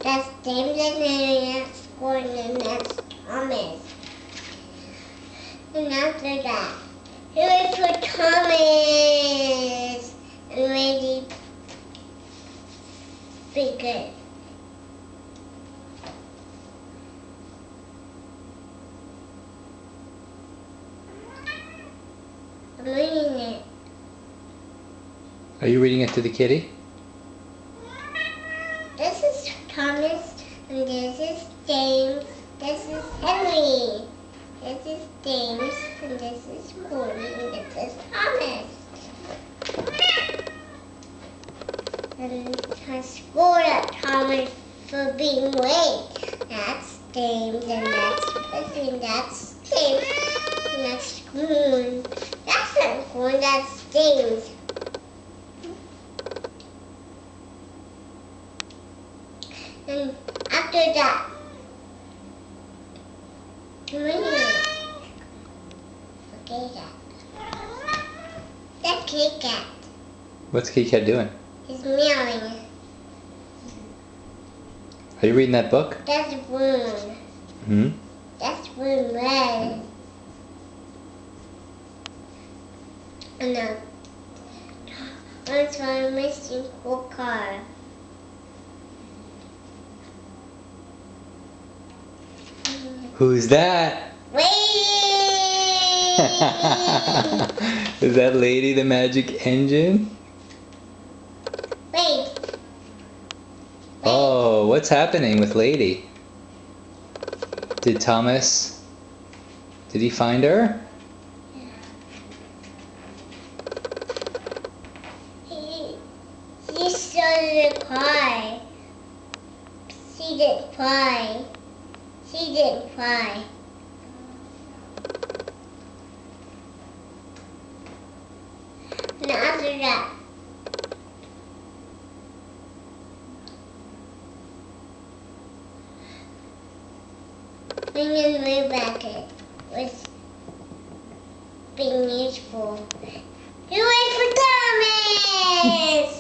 That's James and then that's Gordon and that's Thomas. And after that, we wait for Thomas and Randy be good. I'm reading it. Are you reading it to the kitty? This is Thomas, and this is James, this is Henry, this is James, and this is Gordon, and this is Thomas. And I scored at Thomas for being late. That's James, and that's Pussy, and that's James, and that's Gordon. That's not Gordon, that's James. And after that, That's Kit Kat. What's Kit Kat doing? He's meowing. Are you reading that book? That's Balloon. Hmm? That's Balloon Red. And that's my missing cool car. Who's that? Wait! Is that Lady the Magic Engine? Wait. Oh, what's happening with Lady? Did he find her? He started to cry. She didn't cry. She didn't cry. And after that, bringing way back it was being useful. You wait for Thomas!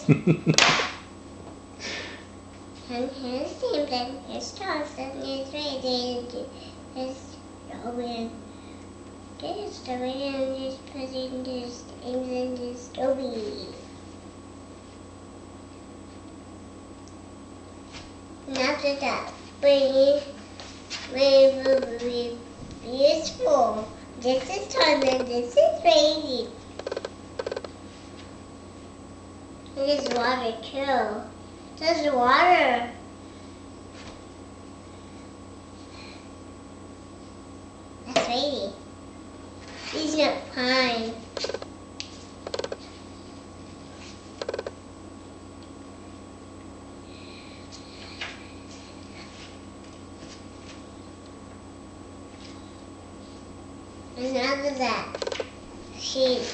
And here's James, and here's Thomas, and here's Randy, and here's Robin. There's Toby, and there's Pussy, and there's James, and there's Toby. And after that, Brain will be useful. This is Thomas, and this is Randy. And there's water too. There's water. That's Randy. He's not fine. And after that, she's